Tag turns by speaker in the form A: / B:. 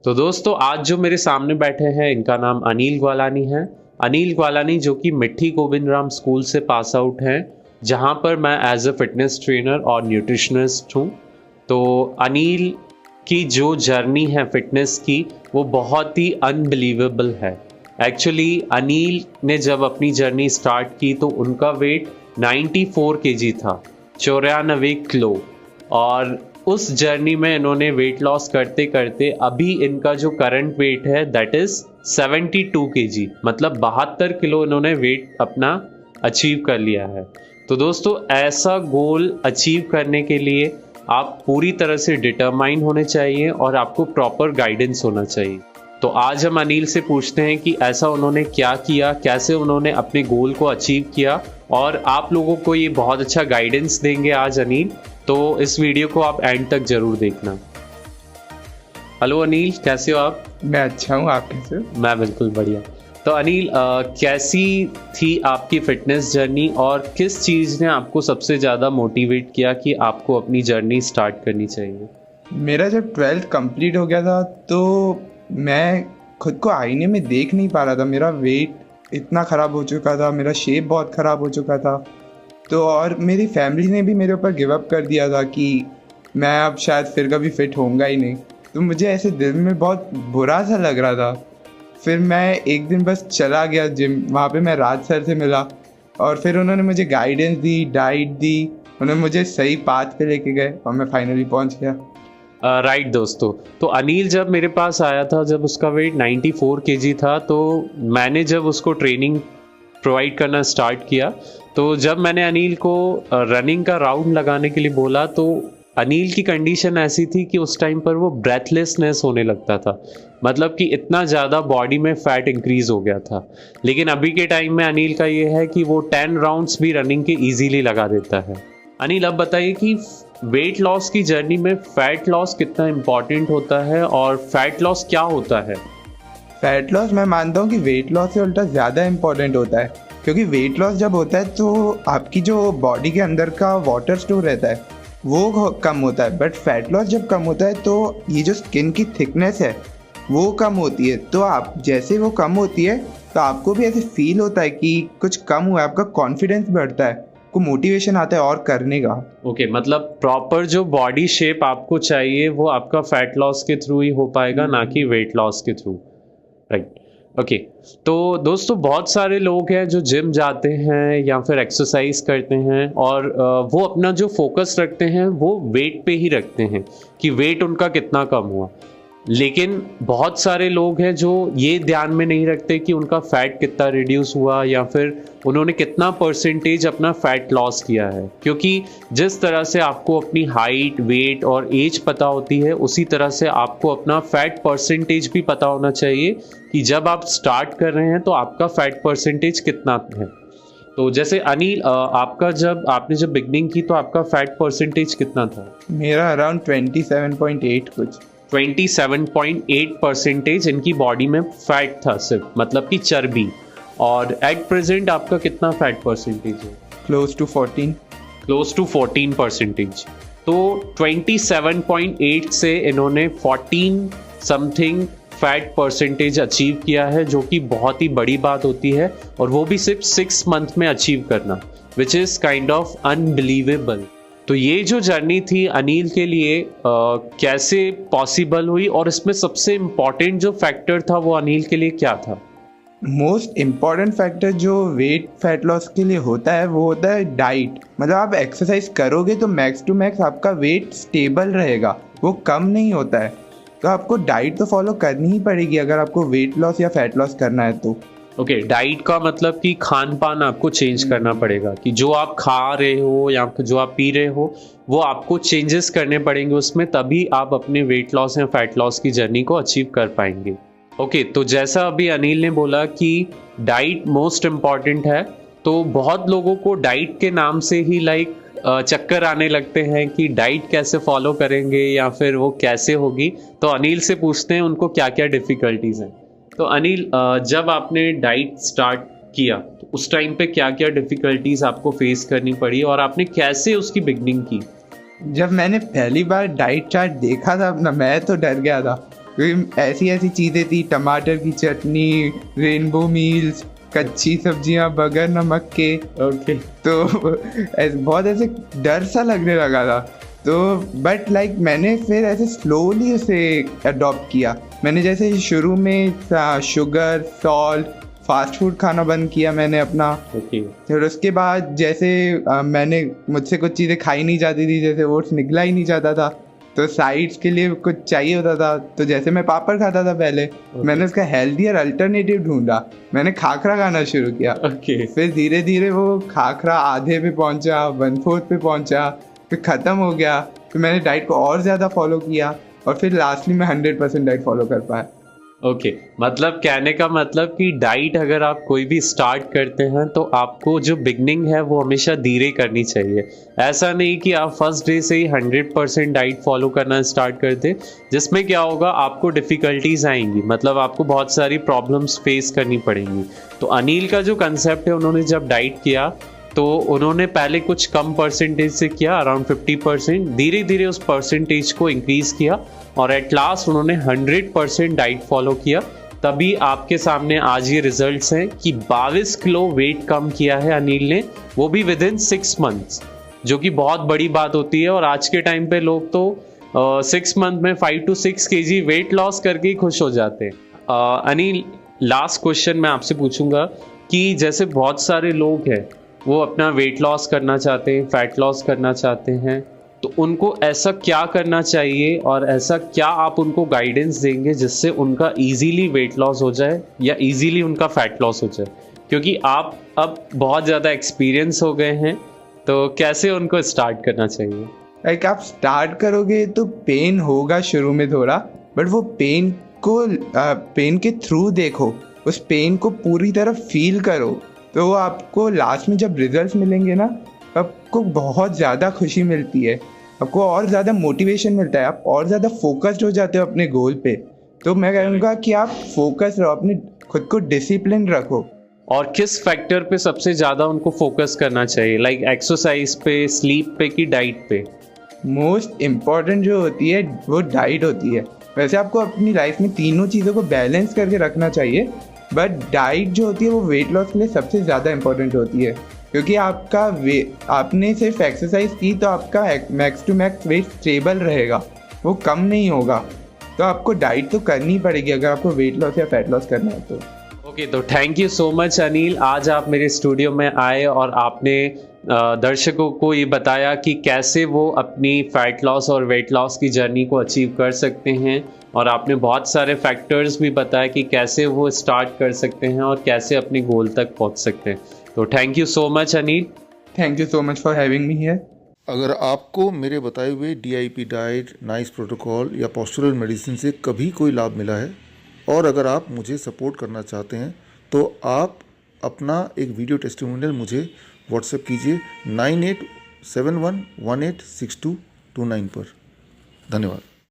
A: तो दोस्तों आज जो मेरे सामने बैठे हैं इनका नाम अनिल ग्वालानी है। अनिल ग्वालानी जो कि मिट्ठी गोविंद राम स्कूल से पास आउट हैं, जहां पर मैं एज अ फिटनेस ट्रेनर और न्यूट्रिशनिस्ट हूं। तो अनिल की जो जर्नी है फिटनेस की वो बहुत ही अनबिलीवेबल है। एक्चुअली अनिल ने जब अपनी जर्नी स्टार्ट की तो उनका वेट 94 केजी था, 94 किलो। और उस जर्नी में इन्होंने वेट लॉस करते करते अभी इनका जो करंट वेट है दैट इज 72 केजी, मतलब 72 किलो इन्होंने वेट अपना अचीव कर लिया है। तो दोस्तों ऐसा गोल अचीव करने के लिए आप पूरी तरह से डिटरमाइन होने चाहिए और आपको प्रॉपर गाइडेंस होना चाहिए। तो आज हम अनिल से पूछते हैं कि ऐसा उन्होंने क्या किया, कैसे उन्होंने अपने गोल को अचीव किया, और आप लोगों को ये बहुत अच्छा गाइडेंस देंगे आज अनिल। तो इस वीडियो को आप एंड तक जरूर देखना। हेलो अनिल, कैसे हो आप?
B: मैं अच्छा हूँ, आप कैसे हो?
A: मैं बिल्कुल बढ़िया। तो अनिल, कैसी थी आपकी फिटनेस जर्नी और किस चीज़ ने आपको सबसे ज़्यादा मोटिवेट किया कि आपको अपनी जर्नी स्टार्ट करनी चाहिए?
B: मेरा जब 12th कंप्लीट हो गया था तो मैं खुद को आईने में देख नहीं पा रहा था। मेरा वेट इतना ख़राब हो चुका था, मेरा शेप बहुत ख़राब हो चुका था। तो और मेरी फैमिली ने भी मेरे ऊपर गिव अप कर दिया था कि मैं अब शायद फिर कभी फिट होऊंगा ही नहीं। तो मुझे ऐसे दिल में बहुत बुरा सा लग रहा था। फिर मैं एक दिन बस चला गया जिम, वहाँ पे मैं राज सर से मिला और फिर उन्होंने मुझे गाइडेंस दी, डाइट दी, उन्होंने मुझे सही पाथ पे लेके गए और मैं फाइनली पहुँच गया।
A: राइट दोस्तों, तो अनिल जब मेरे पास आया था, जब उसका वेट 94 केजी था, तो मैंने जब उसको ट्रेनिंग प्रोवाइड करना स्टार्ट किया, तो जब मैंने अनिल को रनिंग का राउंड लगाने के लिए बोला तो अनिल की कंडीशन ऐसी थी कि उस टाइम पर वो ब्रेथलेसनेस होने लगता था, मतलब कि इतना ज़्यादा बॉडी में फैट इंक्रीज हो गया था। लेकिन अभी के टाइम में अनिल का ये है कि वो 10 राउंड्स भी रनिंग के इजीली लगा देता है। अनिल, अब बताइए कि वेट लॉस की जर्नी में फैट लॉस कितना इम्पॉर्टेंट होता है और फैट लॉस क्या होता है?
B: फैट लॉस मैं मानता हूँ कि वेट लॉस से उल्टा ज़्यादा इम्पोर्टेंट होता है, क्योंकि वेट लॉस जब होता है तो आपकी जो बॉडी के अंदर का वाटर स्टोर रहता है वो कम होता है। बट फैट लॉस जब कम होता है तो ये जो स्किन की थिकनेस है वो कम होती है। तो आप जैसे वो कम होती है तो आपको भी ऐसे फील होता है कि कुछ कम हुआ है, आपका कॉन्फिडेंस बढ़ता है, को मोटिवेशन आता है और करने का।
A: ओके, मतलब प्रॉपर जो बॉडी शेप आपको चाहिए वो आपका फैट लॉस के थ्रू ही हो पाएगा, ना कि वेट लॉस के थ्रू, राइट? ओके, तो दोस्तों बहुत सारे लोग हैं जो जिम जाते हैं या फिर एक्सरसाइज करते हैं और वो अपना जो फोकस रखते हैं वो वेट पे ही रखते हैं कि वेट उनका कितना कम हुआ। लेकिन बहुत सारे लोग हैं जो ये ध्यान में नहीं रखते कि उनका फैट कितना रिड्यूस हुआ या फिर उन्होंने कितना परसेंटेज अपना फैट लॉस किया है। क्योंकि जिस तरह से आपको अपनी हाइट, वेट और एज पता होती है, उसी तरह से आपको अपना फैट परसेंटेज भी पता होना चाहिए कि जब आप स्टार्ट कर रहे हैं तो आपका फैट परसेंटेज कितना है। तो जैसे अनिल, आपने जब बिगनिंग की तो आपका फैट परसेंटेज कितना था?
B: मेरा अराउंड 27.8 कुछ।
A: 27.8% इनकी बॉडी में फैट था सिर्फ, मतलब कि चर्बी। और एट प्रेजेंट आपका कितना फैट परसेंटेज है?
B: Close to 14।
A: Close to 14%। तो 27.8 से इन्होंने 14 समथिंग फैट परसेंटेज अचीव किया है, जो कि बहुत ही बड़ी बात होती है, और वो भी सिर्फ 6 मंथ में अचीव करना, which is kind of unbelievable. तो ये जो जर्नी थी अनिल के लिए कैसे पॉसिबल हुई, और इसमें सबसे इम्पॉर्टेंट जो फैक्टर था वो अनिल के लिए क्या था?
B: मोस्ट इम्पॉर्टेंट फैक्टर जो वेट फैट लॉस के लिए होता है वो होता है डाइट। मतलब आप एक्सरसाइज करोगे तो मैक्स टू मैक्स आपका वेट स्टेबल रहेगा, वो कम नहीं होता है। तो आपको डाइट तो फॉलो करनी ही पड़ेगी अगर आपको वेट लॉस या फैट लॉस करना है तो।
A: ओके, डाइट का मतलब कि खान पान आपको चेंज करना पड़ेगा, कि जो आप खा रहे हो या जो आप पी रहे हो वो आपको चेंजेस करने पड़ेंगे उसमें, तभी आप अपने वेट लॉस या फैट लॉस की जर्नी को अचीव कर पाएंगे। ओके, तो जैसा अभी अनिल ने बोला कि डाइट मोस्ट इम्पॉर्टेंट है, तो बहुत लोगों को डाइट के नाम से ही चक्कर आने लगते हैं कि डाइट कैसे फॉलो करेंगे या फिर वो कैसे होगी। तो अनिल से पूछते हैं उनको क्या क्या डिफ़िकल्टीज हैं। तो अनिल, जब आपने डाइट स्टार्ट किया तो उस टाइम पे क्या क्या डिफ़िकल्टीज आपको फेस करनी पड़ी और आपने कैसे उसकी बिगनिंग की?
B: जब मैंने पहली बार डाइट चार्ट देखा था अपना, मैं तो डर गया था, क्योंकि ऐसी ऐसी चीज़ें थी, टमाटर की चटनी, रेनबो मील्स, कच्ची सब्जियां बगैर नमक के।
A: ओके।
B: तो बहुत ऐसे डर सा लगने लगा था। तो बट लाइक मैंने फिर ऐसे स्लोली उसे अडॉप्ट किया। मैंने जैसे शुरू में शुगर, सॉल्ट, फास्ट फूड खाना बंद किया मैंने अपना।
A: ओके।
B: फिर उसके बाद जैसे मैंने मुझसे कुछ चीज़ें खाई नहीं जाती थी, जैसे ओट्स निकला ही नहीं जाता था, तो साइड्स के लिए कुछ चाहिए होता था। तो जैसे मैं पापड़ खाता था पहले, मैंने उसका हेल्दियर अल्टरनेटिव ढूंढा, मैंने खाखरा खाना शुरू किया। फिर धीरे धीरे वो खाखरा आधे पे पहुंचा, 1/4 पे पहुंचा, फिर ख़त्म हो गया। फिर मैंने डाइट को और ज़्यादा फॉलो किया और फिर लास्टली मैं 100% डाइट फॉलो कर पाया।
A: ओके, मतलब कहने का मतलब कि डाइट अगर आप कोई भी स्टार्ट करते हैं तो आपको जो बिगनिंग है वो हमेशा धीरे करनी चाहिए। ऐसा नहीं कि आप फर्स्ट डे से ही 100% डाइट फॉलो करना स्टार्ट कर दें, जिसमें क्या होगा, आपको डिफ़िकल्टीज आएंगी, मतलब आपको बहुत सारी प्रॉब्लम्स फेस करनी पड़ेंगी। तो अनिल का जो कंसेप्ट है, उन्होंने जब डाइट किया तो उन्होंने पहले कुछ कम परसेंटेज से किया, अराउंड 50%, धीरे धीरे उस परसेंटेज को इंक्रीज़ किया और एट लास्ट उन्होंने 100% डाइट फॉलो किया। तभी आपके सामने आज ये रिजल्ट्स हैं कि 22 किलो वेट कम किया है अनिल ने, वो भी विद इन 6 मंथ्स, जो कि बहुत बड़ी बात होती है। और आज के टाइम पे लोग तो 6 मंथ में 5 to 6 kg वेट लॉस करके ही खुश हो जाते हैं। अनिल, लास्ट क्वेश्चन मैं आपसे पूछूंगा कि जैसे बहुत सारे लोग हैं वो अपना वेट लॉस करना चाहते हैं, फैट लॉस करना चाहते हैं, तो उनको ऐसा क्या करना चाहिए और ऐसा क्या आप उनको गाइडेंस देंगे जिससे उनका इजीली वेट लॉस हो जाए या इजीली उनका फैट लॉस हो जाए? क्योंकि आप अब बहुत ज़्यादा एक्सपीरियंस हो गए हैं, तो कैसे उनको स्टार्ट करना चाहिए?
B: लाइक आप स्टार्ट करोगे तो पेन होगा शुरू में थोड़ा, बट वो पेन के थ्रू देखो, उस पेन को पूरी तरह फील करो, तो आपको लास्ट में जब रिजल्ट्स मिलेंगे ना, आपको बहुत ज़्यादा खुशी मिलती है, आपको और ज़्यादा मोटिवेशन मिलता है, आप और ज़्यादा फोकस्ड हो जाते हो अपने गोल पे। तो मैं कहूँगा कि आप फोकस रहो, अपने खुद को डिसिप्लिन रखो।
A: और किस फैक्टर पे सबसे ज़्यादा उनको फोकस करना चाहिए, लाइक एक्सरसाइज पे, स्लीप पे कि डाइट पे?
B: मोस्ट इम्पॉर्टेंट जो होती है वो डाइट होती है। वैसे आपको अपनी लाइफ में तीनों चीज़ों को बैलेंस करके रखना चाहिए, बट डाइट जो होती है वो वेट लॉस के लिए सबसे ज़्यादा इम्पोर्टेंट होती है, क्योंकि आपने सिर्फ एक्सरसाइज की तो आपका max to max weight stable रहेगा, वो कम नहीं होगा। तो आपको डाइट तो करनी पड़ेगी अगर आपको वेट लॉस या फैट लॉस करना है तो।
A: ओके, तो thank you so much Anil, आज आप मेरे स्टूडियो में आए और आपने दर्शकों को ये बताया कि कैसे वो अपनी फैट लॉस और वेट लॉस की जर्नी को अचीव कर सकते हैं, और आपने बहुत सारे फैक्टर्स भी बताया कि कैसे वो स्टार्ट कर सकते हैं और कैसे अपने गोल तक पहुंच सकते हैं। तो thank you so much Anil.
B: Thank you so much for having me here.
C: अगर आपको मेरे बताए हुए DIP डाइट, नाइस प्रोटोकॉल या पोस्चरल मेडिसिन से कभी कोई लाभ मिला है, और अगर आप मुझे सपोर्ट करना चाहते हैं, तो आप अपना एक वीडियो टेस्टिमोनियल मुझे व्हाट्सएप कीजिए 9871186229 पर। धन्यवाद।